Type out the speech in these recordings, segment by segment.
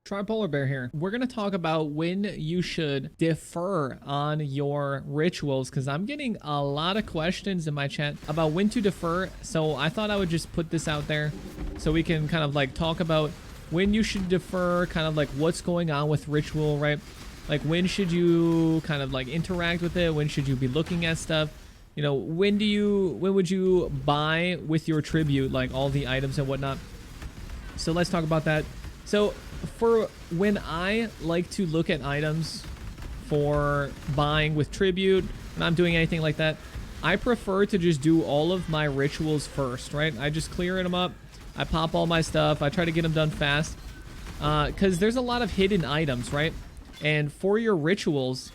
Tripolar Bear here. We're going to talk about when you should defer on your rituals, because I'm getting a lot of questions in my chat about when to defer. So I thought I would just put this out there so we can kind of like talk about when you should defer, kind of like what's going on with ritual, right? Like when should you kind of like interact with it? When should you be looking at stuff? You know, when would you buy with your tribute, like all the items and whatnot? So let's talk about that. So for when I like to look at items for buying with tribute, and I'm doing anything like that, I prefer to just do all of my rituals first, right? I just clear them up. I pop all my stuff. I try to get them done fast because there's a lot of hidden items, right? And for your rituals,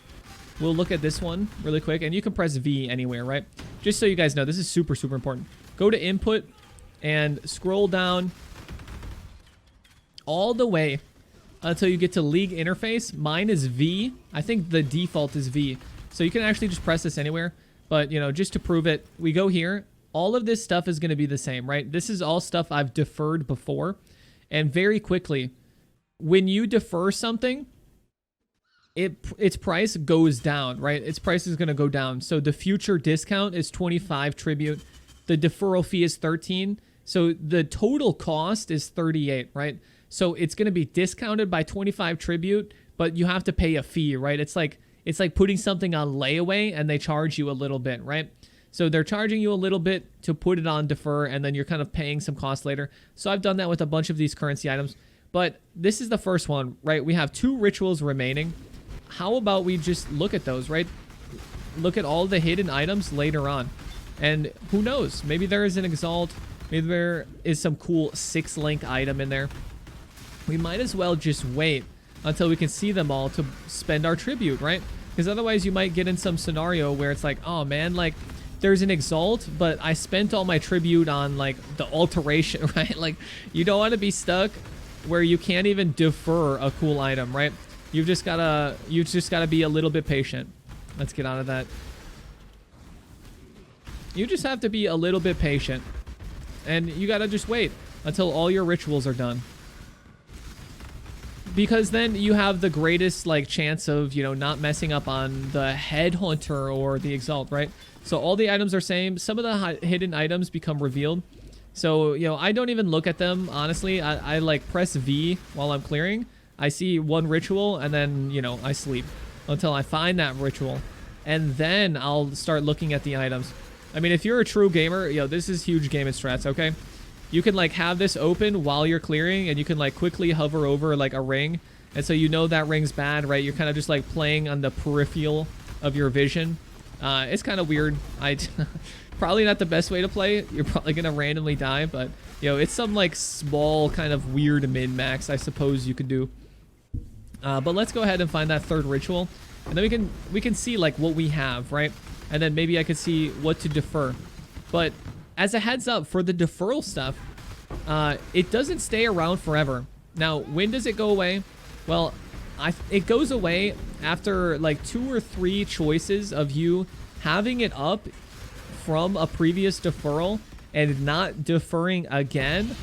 we'll look at this one really quick, and you can press V anywhere, right? Just so you guys know, this is super, super important. Go to input and scroll down all the way until you get to League Interface. Mine is V. I think the default is V. So you can actually just press this anywhere. But, you know, just to prove it, we go here. All of this stuff is going to be the same, right? This is all stuff I've deferred before. And very quickly, when you defer something, its price goes down, right? Its price is going to go down. So the future discount is 25 tribute. The deferral fee is 13. So the total cost is 38, right? So it's going to be discounted by 25 tribute, but you have to pay a fee, right? It's like putting something on layaway and they charge you a little bit, right? So they're charging you a little bit to put it on defer, and then you're kind of paying some cost later. So I've done that with a bunch of these currency items, but this is the first one, right? We have 2 rituals remaining. How about we just look at those, right? Look at all the hidden items later on. And who knows? Maybe there is an Exalt. Maybe there is some cool 6-link item in there. We might as well just wait until we can see them all to spend our tribute, right? Because otherwise you might get in some scenario where it's like, oh man, like there's an Exalt, but I spent all my tribute on like the alteration, right? Like you don't want to be stuck where you can't even defer a cool item, right? You've just gotta be a little bit patient. Let's get on to that. You just have to be a little bit patient, and you gotta just wait until all your rituals are done. Because then you have the greatest like chance of, you know, not messing up on the Headhunter or the Exalt, right? So all the items are same. Some of the hidden items become revealed. So, you know, I don't even look at them, honestly. I like press V while I'm clearing. I see one ritual, and then, you know, I sleep until I find that ritual. And then I'll start looking at the items. I mean, if you're a true gamer, you know, this is huge game and strats, okay? You can like have this open while you're clearing, and you can like quickly hover over like a ring. And so you know that ring's bad, right? You're kind of just like playing on the peripheral of your vision. It's kind of weird. Probably not the best way to play. You're probably going to randomly die, but you know, it's some like small kind of weird min-max, I suppose you could do. But let's go ahead and find that 3rd ritual. And then we can see like what we have, right? And then maybe I could see what to defer. But as a heads up for the deferral stuff, it doesn't stay around forever. Now, when does it go away? Well, it goes away after like 2 or 3 choices of you having it up from a previous deferral and not deferring again,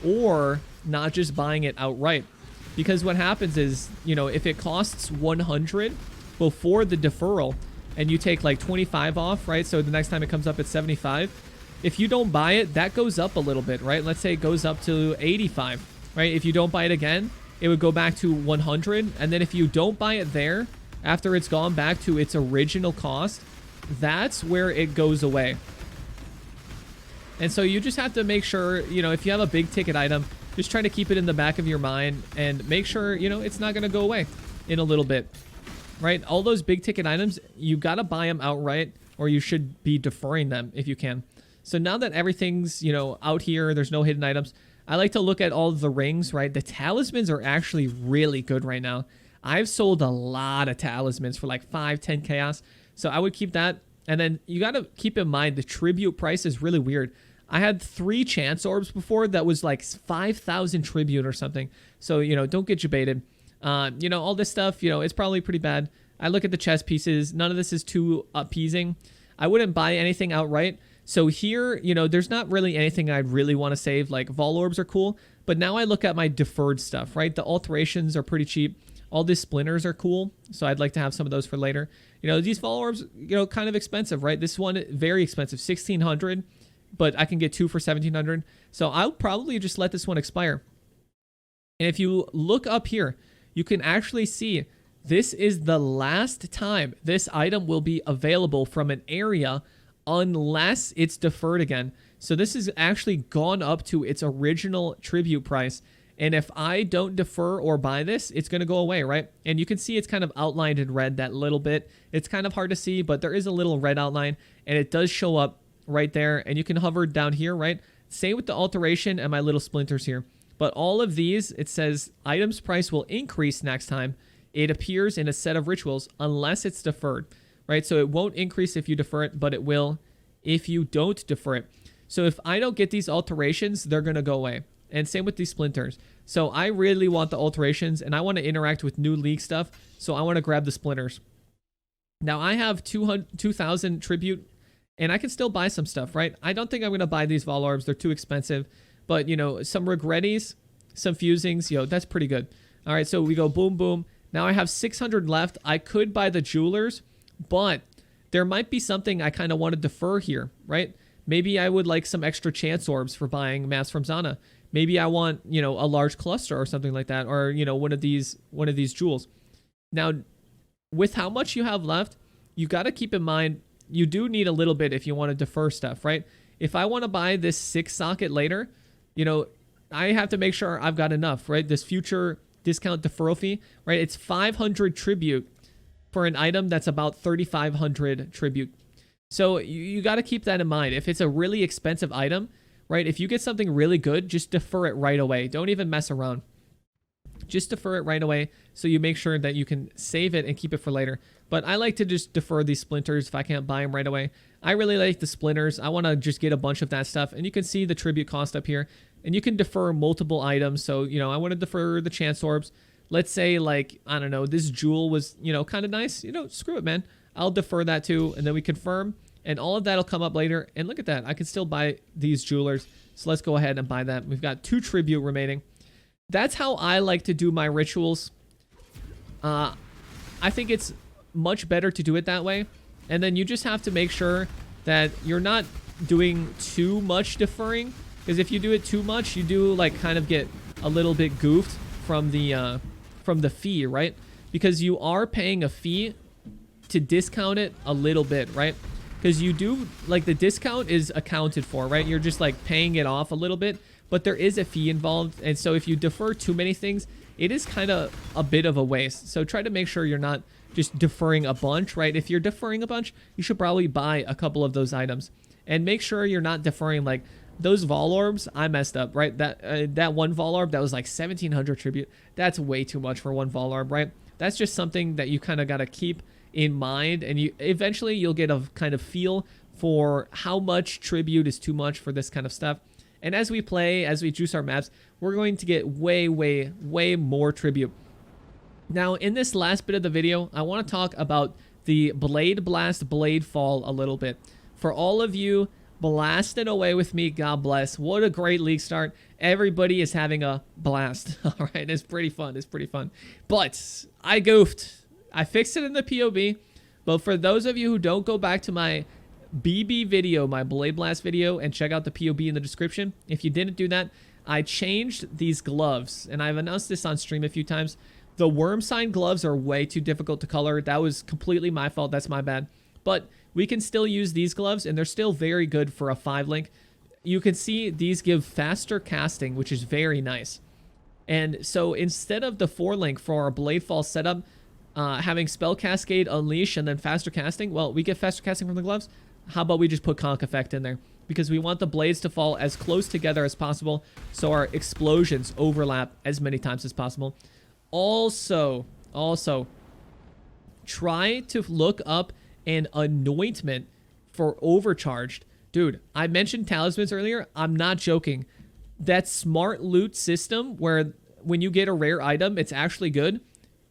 or not just buying it outright. Because what happens is, you know, if it costs 100 before the deferral and you take like 25 off, right? So the next time it comes up at 75. If you don't buy it, that goes up a little bit, right? Let's say it goes up to 85, right? If you don't buy it again, it would go back to 100. And then if you don't buy it there, after it's gone back to its original cost, that's where it goes away. And so you just have to make sure, you know, if you have a big ticket item, just try to keep it in the back of your mind and make sure, you know, it's not going to go away in a little bit, right? All those big ticket items, you got to buy them outright, or you should be deferring them if you can. So now that everything's, you know, out here, there's no hidden items, I like to look at all the rings, right? The talismans are actually really good right now. I've sold a lot of talismans for like 5-10 chaos. So I would keep that. And then you got to keep in mind the tribute price is really weird. I had 3 chance orbs before that was like 5,000 tribute or something. So, you know, don't get jebaited. You know, all this stuff, you know, it's probably pretty bad. I look at the chess pieces. None of this is too appeasing. I wouldn't buy anything outright. So here, you know, there's not really anything I'd really want to save. Like, Vol Orbs are cool, But now I look at my deferred stuff, right? The alterations are pretty cheap. All these splinters are cool, so I'd like to have some of those for later. You know, these fall orbs, you know, kind of expensive, right? This one, very expensive, 1,600, but I can get 2 for 1,700. So I'll probably just let this one expire. And if you look up here, you can actually see this is the last time this item will be available from an area unless it's deferred again. So this has actually gone up to its original tribute price. And if I don't defer or buy this, it's going to go away, right? And you can see it's kind of outlined in red that little bit. It's kind of hard to see, but there is a little red outline, and it does show up right there. And you can hover down here, right? Same with the alteration and my little splinters here. But all of these, it says items price will increase next time it appears in a set of rituals unless it's deferred, right? So it won't increase if you defer it, but it will if you don't defer it. So if I don't get these alterations, they're going to go away. And same with these splinters. So I really want the alterations, and I want to interact with new league stuff. So I want to grab the splinters. Now I have 2,000 tribute, and I can still buy some stuff, right? I don't think I'm going to buy these Vol Orbs. They're too expensive. But, you know, some Regretties, some Fusings, yo, that's pretty good. All right, so we go boom, boom. Now I have 600 left. I could buy the Jewelers, but there might be something I kind of want to defer here, right? Maybe I would like some extra chance orbs for buying maps from Zana. Maybe I want, you know, a large cluster or something like that, or, you know, one of these jewels. Now, with how much you have left, you got to keep in mind you do need a little bit if you want to defer stuff, right? If I want to buy this 6 socket later, you know, I have to make sure I've got enough, right? This future discount deferral fee, right? It's 500 tribute for an item that's about 3,500 tribute. So you got to keep that in mind. If it's a really expensive item, right? If you get something really good, just defer it right away. Don't even mess around. Just defer it right away so you make sure that you can save it and keep it for later. But I like to just defer these splinters if I can't buy them right away. I really like the splinters. I want to just get a bunch of that stuff. And you can see the tribute cost up here. And you can defer multiple items. So, you know, I want to defer the chance orbs. Let's say, like, I don't know, this jewel was, you know, kind of nice. You know, screw it, man. I'll defer that too. And then we confirm. And all of that will come up later. And look at that. I can still buy these jewelers. So let's go ahead and buy that. We've got 2 tribute remaining. That's how I like to do my rituals. I think it's much better to do it that way. And then you just have to make sure that you're not doing too much deferring. Because if you do it too much, you do like kind of get a little bit goofed from the fee, right? Because you are paying a fee to discount it a little bit, right? Because you do, like, the discount is accounted for, right? You're just like paying it off a little bit, but there is a fee involved. And so if you defer too many things, it is kind of a bit of a waste. So try to make sure you're not just deferring a bunch, right? If you're deferring a bunch, you should probably buy a couple of those items. And make sure you're not deferring, like, those Vol Orbs. I messed up, right? That one Vol Orb, that was like 1,700 tribute. That's way too much for one Vol Orb, right? That's just something that you kind of got to keep in mind, and you eventually you'll get a kind of feel for how much tribute is too much for this kind of stuff. And as we play, as we juice our maps, we're going to get way more tribute. Now, in this last bit of the video, I want to talk about the Bladeblast Blade Fall a little bit. For all of you blasting away with me, God bless. What a great league start. Everybody is having a blast. All right, it's pretty fun. It's pretty fun. But I goofed. I fixed it in the POB. But for those of you who don't go back to my BB video, my Bladeblast video, and check out the POB in the description, if you didn't do that, I changed these gloves. And I've announced this on stream a few times. The worm sign gloves are way too difficult to color. That was completely my fault. That's my bad. But we can still use these gloves, and they're still very good for a 5-link. You can see these give faster casting, which is very nice. And so instead of the 4-link for our Bladefall setup, having Spell Cascade, Unleash, and then faster casting, well, we get faster casting from the gloves. How about we just put Conk Effect in there? Because we want the blades to fall as close together as possible, so our explosions overlap as many times as possible. Also, try to look up an anointment for overcharged. Dude, I mentioned talismans earlier. I'm not joking. That smart loot system where when you get a rare item, it's actually good.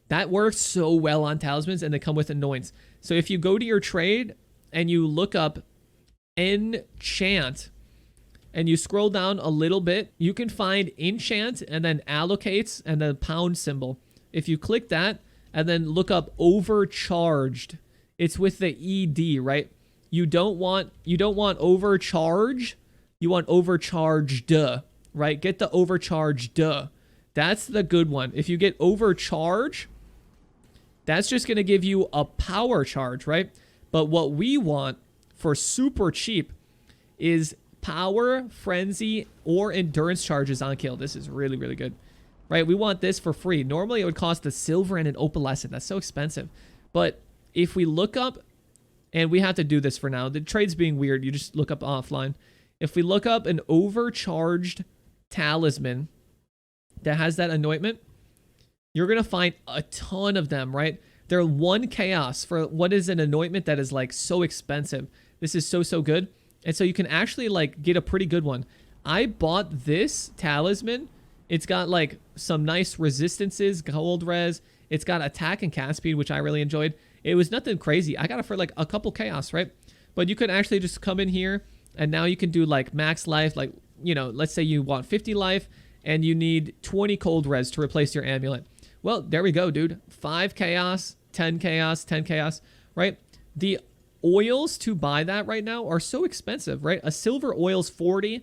That works so well on talismans, and they come with anoints. So if you go to your trade and you look up enchant, and you scroll down a little bit, you can find enchant and then allocates and then pound symbol. If you click that and then look up overcharged, it's with the ED, right? You don't want overcharge, you want overcharged, right? Get the overcharged. That's the good one. If you get overcharge, that's just going to give you a power charge, right? But what we want for super cheap is power, frenzy, or endurance charges on kill. This is really, really good, right? We want this for free. Normally, it would cost a silver and an opalescent. That's so expensive. But if we look up, and we have to do this for now. The trade's being weird. You just look up offline. If we look up an overcharged talisman that has that anointment, you're going to find a ton of them, right? They're 1 chaos for what is an anointment that is like so expensive. This is so, so good. And so you can actually like get a pretty good one. I bought this talisman. It's got like some nice resistances, gold res. It's got attack and cast speed, which I really enjoyed. It was nothing crazy. I got it for like a couple chaos, right? But you could actually just come in here and now you can do like max life. Like, you know, let's say you want 50 life and you need 20 cold res to replace your amulet. Well, there we go, dude. 5 chaos, 10 chaos, 10 chaos, right? The oils to buy that right now are so expensive, right? A silver oil's 40,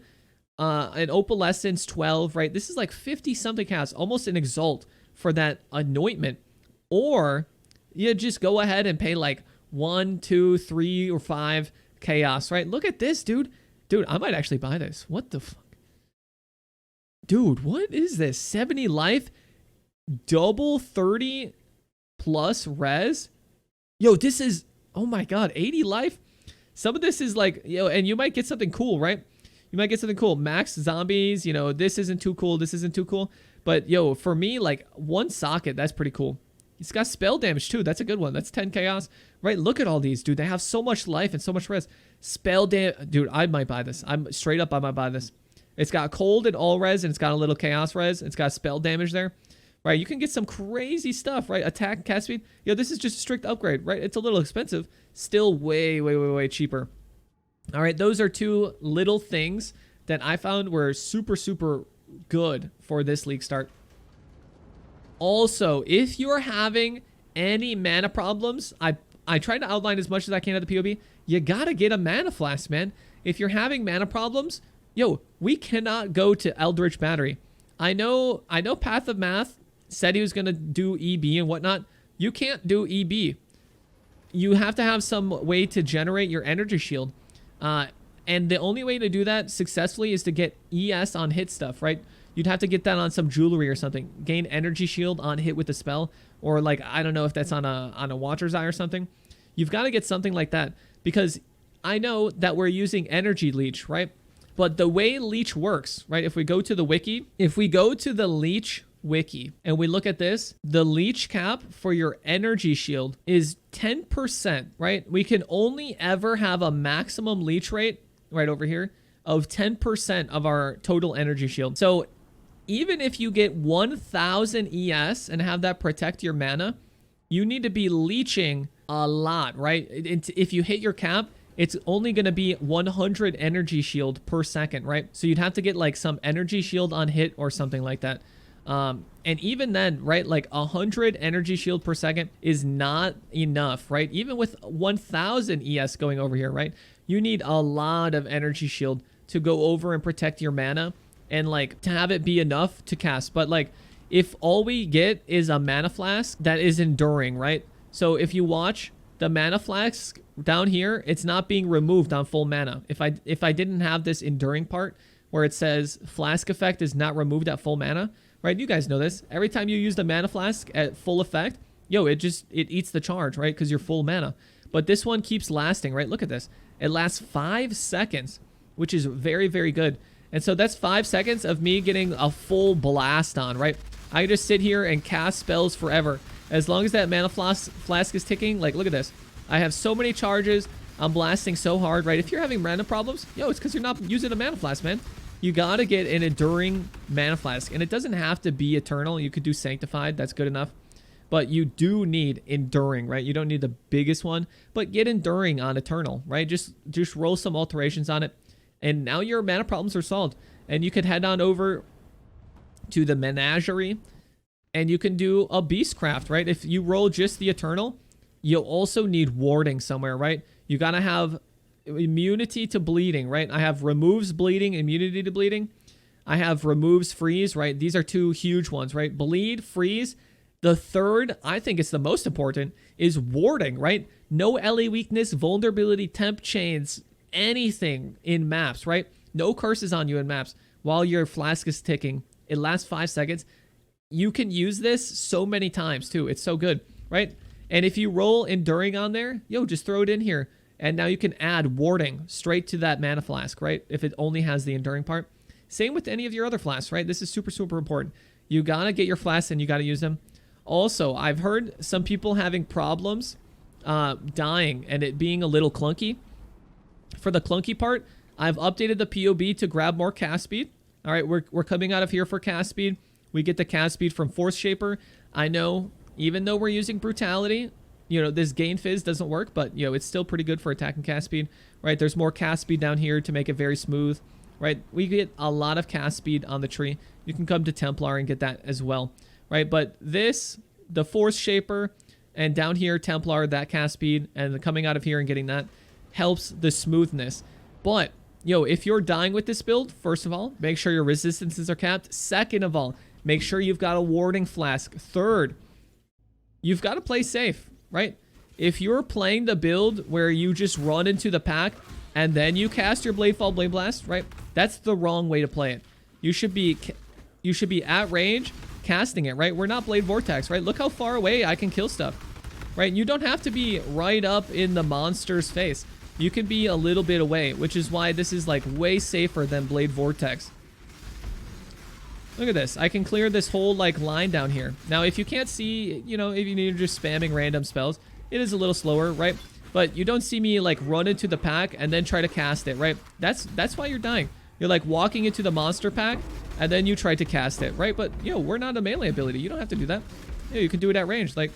an opalescence 12, right? This is like 50 something chaos, almost an exalt for that anointment. Or you just go ahead and pay like 1, 2, 3, or 5 chaos, right? Look at this, dude. Dude, I might actually buy this. What the fuck? Dude, what is this? 70 life, double 30 plus res. Yo, this is, oh my god, 80 life. Some of this is like, yo, and you might get something cool, right? You might get something cool. Max zombies, you know, this isn't too cool. This isn't too cool. But yo, for me, like 1 socket, that's pretty cool. It's got spell damage too. That's a good one. That's 10 chaos, right? Look at all these, dude. They have so much life and so much res. Spell damage, dude. I might buy this. I'm straight up. I might buy this. It's got cold and all res, and it's got a little chaos res. It's got spell damage there, right? You can get some crazy stuff, right? Attack, cast speed. Yo, this is just a strict upgrade, right? It's a little expensive. Still way, way, way, way cheaper. All right, those are 2 little things that I found were super, super good for this league start. Also, if you're having any mana problems, I tried to outline as much as I can at the POB. You gotta get a mana flask, man. If you're having mana problems, yo, we cannot go to Eldritch Battery. I know Path of Math said he was gonna do EB and whatnot. You can't do EB. You have to have some way to generate your energy shield. And the only way to do that successfully is to get ES on hit stuff, right? You'd have to get that on some jewelry or something. Gain energy shield on hit with a spell. Or like, I don't know if that's on a Watcher's Eye or something. You've got to get something like that. Because I know that we're using energy leech, right? But the way leech works, right? If we go to the wiki, if we go to the leech wiki and we look at this, the leech cap for your energy shield is 10%, right? We can only ever have a maximum leech rate right over here of 10% of our total energy shield. So even if you get 1000 ES and have that protect your mana, you need to be leeching a lot, right? If you hit your cap, it's only going to be 100 energy shield per second, right? So you'd have to get like some energy shield on hit or something like that. And even then, right, like 100 energy shield per second is not enough, right? Even with 1000 ES going over here, right? You need a lot of energy shield to go over and protect your mana and like to have it be enough to cast. But like if all we get is a mana flask that is enduring, right? So if you watch the mana flask down here, it's not being removed on full mana. If I didn't have this enduring part where it says flask effect is not removed at full mana, right? You guys know this. Every time you use the mana flask at full effect, yo, it eats the charge, right? Because you're full mana. But this one keeps lasting, right? Look at this. It lasts 5 seconds, which is very, very good. And so that's 5 seconds of me getting a full blast on, right? I can just sit here and cast spells forever. As long as that mana flask is ticking, like, look at this. I have so many charges. I'm blasting so hard, right? If you're having mana problems, yo, it's because you're not using a mana flask, man. You gotta get an enduring mana flask. And it doesn't have to be eternal. You could do sanctified. That's good enough. But you do need enduring, right? You don't need the biggest one. But get enduring on eternal, right? Just roll some alterations on it. And now your mana problems are solved. And you can head on over to the Menagerie, and you can do a Beastcraft, right? If you roll just the Eternal, you'll also need warding somewhere, right? You gotta have immunity to bleeding, right? I have removes bleeding, immunity to bleeding. I have removes freeze, right? These are two huge ones, right? Bleed, freeze. The third, I think it's the most important, is warding, right? No LA weakness, vulnerability, temp chains, anything in maps, right? No curses on you in maps while your flask is ticking. It lasts 5 seconds. You can use this so many times too. It's so good, right? And if you roll enduring on there, yo, just throw it in here. And now you can add warding straight to that mana flask, right? If it only has the enduring part. Same with any of your other flasks, right? This is super, super important. You gotta get your flasks and you gotta use them. Also, I've heard some people having problems dying and it being a little clunky. For the clunky part, I've updated the POB to grab more cast speed. All right, we're coming out of here for cast speed. We get the cast speed from Force Shaper. I know, even though we're using Brutality, you know, this Gain Fizz doesn't work, but, you know, it's still pretty good for attack and cast speed, right? There's more cast speed down here to make it very smooth, right? We get a lot of cast speed on the tree. You can come to Templar and get that as well, right? But this, the Force Shaper, and down here, Templar, that cast speed, and coming out of here and getting that helps the smoothness. But, yo, if you're dying with this build, first of all, make sure your resistances are capped. Second of all, make sure you've got a warding flask. Third, you've got to play safe, right? If you're playing the build where you just run into the pack and then you cast your Bladefall Bladeblast, right? That's the wrong way to play it. You should be at range casting it, right? We're not Blade Vortex, right? Look how far away I can kill stuff, right? You don't have to be right up in the monster's face. You can be a little bit away, which is why this is like way safer than Blade Vortex. Look at this. I can clear this whole like line down here. Now, if you can't see, you know, if you need just spamming random spells, it is a little slower, right? But you don't see me like run into the pack and then try to cast it, right? That's why you're dying. You're like walking into the monster pack and then you try to cast it, right? But, you know, we're not a melee ability. You don't have to do that. Yeah, you can do it at range. Like,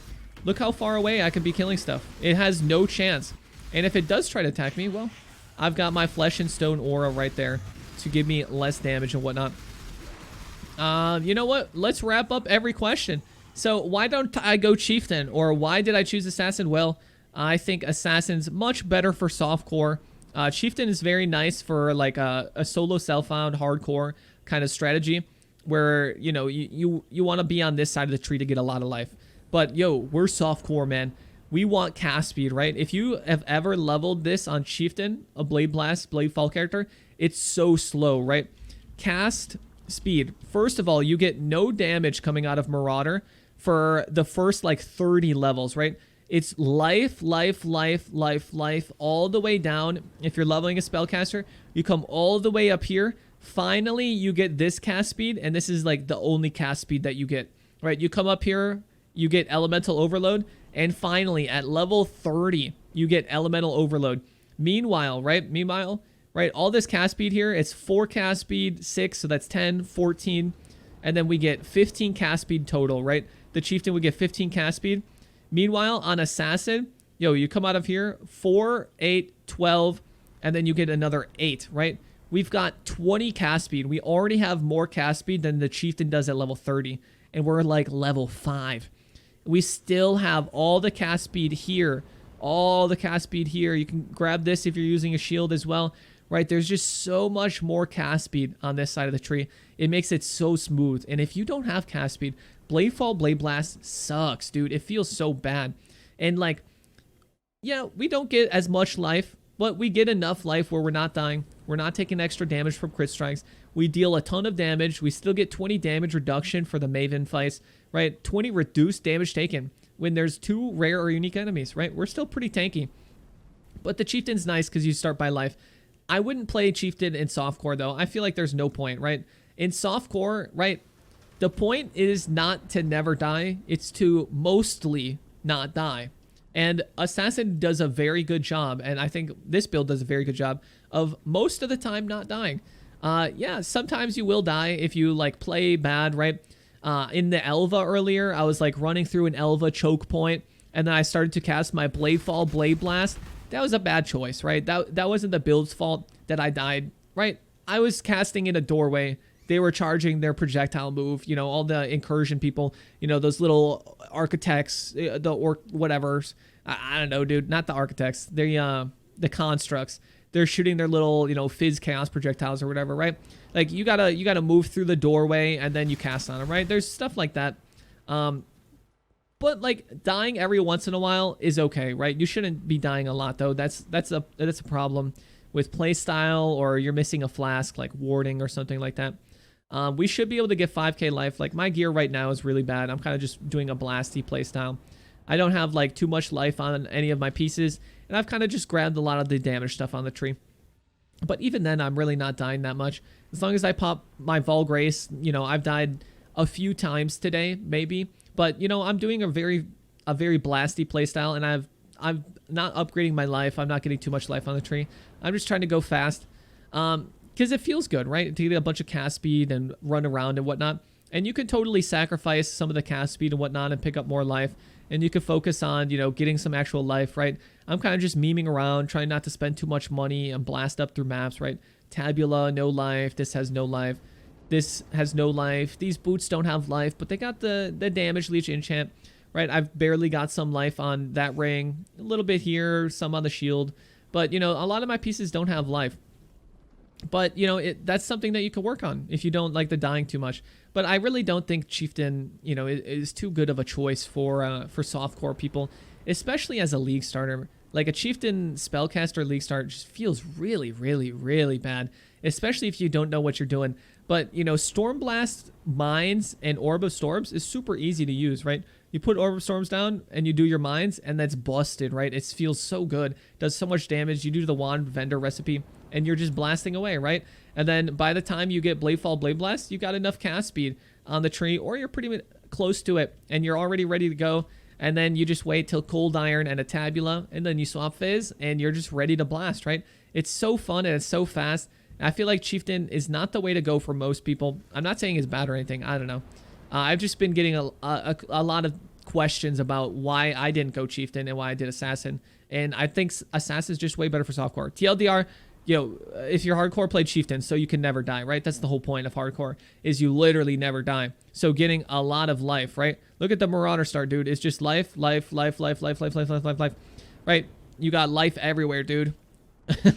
look how far away I can be killing stuff. It has no chance. And if it does try to attack me, well, I've got my Flesh and Stone aura right there to give me less damage and whatnot. You know what? Let's wrap up every question. So why don't I go Chieftain? Or why did I choose Assassin? Well, I think Assassin's much better for softcore. Chieftain is very nice for like a solo self-found hardcore kind of strategy where, you know, you want to be on this side of the tree to get a lot of life. But, yo, we're softcore, man. We want cast speed, right? If you have ever leveled this on Chieftain, a Bladeblast, Bladefall character, it's so slow, right? Cast speed. First of all, you get no damage coming out of Marauder for the first, like, 30 levels, right? It's life, life, life, life, life, all the way down. If you're leveling a spellcaster, you come all the way up here. Finally, you get this cast speed, and this is, like, the only cast speed that you get, right? You come up here, you get Elemental Overload, and finally, at level 30, you get Elemental Overload. Meanwhile, right, all this cast speed here, it's 4 cast speed, 6, so that's 10, 14, and then we get 15 cast speed total, right? The Chieftain would get 15 cast speed. Meanwhile, on Assassin, yo, you come out of here, 4, 8, 12, and then you get another 8, right? We've got 20 cast speed. We already have more cast speed than the Chieftain does at level 30, and we're like level 5. We still have all the cast speed here, all the cast speed here. You can grab this if you're using a shield as well, right? There's just so much more cast speed on this side of the tree. It makes it so smooth. And if you don't have cast speed, Bladefall Bladeblast sucks, dude. It feels so bad. And like, yeah, we don't get as much life, but we get enough life where we're not dying. We're not taking extra damage from crit strikes. We deal a ton of damage. We still get 20 damage reduction for the Maven fights, right? 20 reduced damage taken when there's 2 rare or unique enemies, right? We're still pretty tanky. But the Chieftain's nice because you start by life. I wouldn't play Chieftain in softcore, though. I feel like there's no point, right? In softcore, right, the point is not to never die. It's to mostly not die. And Assassin does a very good job, and I think this build does a very good job of most of the time not dying. Yeah, sometimes you will die if you, like, play bad, right? In the Elva earlier, I was, like, running through an Elva choke point, and then I started to cast my Bladefall Bladeblast. That was a bad choice, right? That wasn't the build's fault that I died right? I was casting in a doorway. They were charging their projectile move, you know, all the incursion people, you know, those little architects, or whatever's. I don't know, dude. Not the architects. The constructs. They're shooting their little, you know, fizz chaos projectiles or whatever, right? Like you gotta move through the doorway and then you cast on them, right? There's stuff like that. But like dying every once in a while is okay, right? You shouldn't be dying a lot though. That's a problem with playstyle, or you're missing a flask like warding or something like that. We should be able to get 5k life. Like my gear right now is really bad. I'm kind of just doing a blasty playstyle. I don't have like too much life on any of my pieces, and I've kind of just grabbed a lot of the damage stuff on the tree. But even then, I'm really not dying that much. As long as I pop my Vol Grace, you know, I've died a few times today, maybe. But, you know, I'm doing a very blasty playstyle, and I'm not upgrading my life. I'm not getting too much life on the tree. I'm just trying to go fast. Because it feels good, right? To get a bunch of cast speed and run around and whatnot. And you can totally sacrifice some of the cast speed and whatnot and pick up more life. And you can focus on, you know, getting some actual life, right? I'm kind of just memeing around, trying not to spend too much money and blast up through maps, right? Tabula, no life. This has no life. This has no life. These boots don't have life, but they got the damage leech enchant, right? I've barely got some life on that ring. A little bit here, some on the shield. But, you know, a lot of my pieces don't have life. But, you know, that's something that you can work on if you don't like the dying too much. But I really don't think Chieftain, you know, is too good of a choice for softcore people, especially as a league starter. Like a Chieftain spellcaster league starter just feels really, really, really bad, especially if you don't know what you're doing. But, you know, Stormblast, Mines, and Orb of Storms is super easy to use, right? You put Orb of Storms down and you do your Mines, and that's busted, right? It feels so good. Does so much damage. You do the Wand Vendor recipe, and you're just blasting away, right? And then by the time you get Bladefall, Bladeblast, you got enough cast speed on the tree, or you're pretty close to it, and you're already ready to go. And then you just wait till Cold Iron and a Tabula, and then you swap Fizz, and you're just ready to blast, right? It's so fun, and it's so fast. I feel like Chieftain is not the way to go for most people. I'm not saying it's bad or anything. I don't know. I've just been getting a lot of questions about why I didn't go Chieftain and why I did Assassin. And I think Assassin is just way better for softcore. TLDR, you know, if you're hardcore, play Chieftain so you can never die, right? That's the whole point of hardcore, is you literally never die. So getting a lot of life, right? Look at the Marauder star, dude. It's just life, life, life, life, life, life, life, life, life, life, right? You got life everywhere, dude.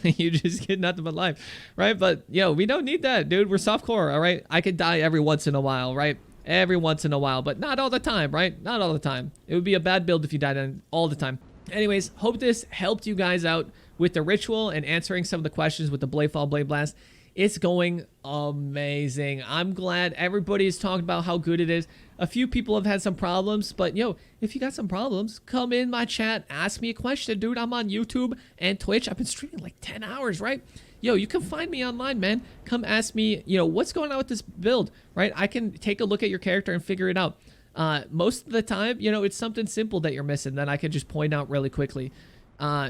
You just get nothing but life, right? But, yo, we don't need that, dude. We're softcore, all right? I could die every once in a while, right? Every once in a while, but not all the time, right? Not all the time. It would be a bad build if you died all the time. Anyways, hope this helped you guys out with the ritual and answering some of the questions with the Bladefall, Bladeblast. It's going amazing. I'm glad everybody is talking about how good it is. A few people have had some problems, but yo, if you got some problems, come in my chat, ask me a question, dude. I'm on YouTube and Twitch. I've been streaming like 10 hours, right? Yo, you can find me online, man. Come ask me, you know, what's going on with this build, right? I can take a look at your character and figure it out. Most of the time, you know, it's something simple that you're missing that I can just point out really quickly.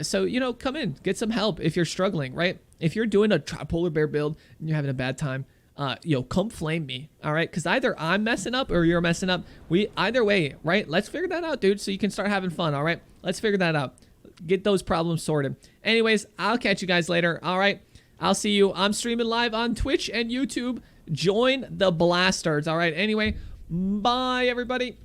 So, you know, come in, get some help if you're struggling, right? If you're doing a polar bear build and you're having a bad time, yo, come flame me, all right? Because either I'm messing up or you're messing up. Either way, right? Let's figure that out, dude, so you can start having fun, all right? Let's figure that out. Get those problems sorted. Anyways, I'll catch you guys later, all right? I'll see you. I'm streaming live on Twitch and YouTube. Join the Blasters, all right? Anyway, bye, everybody.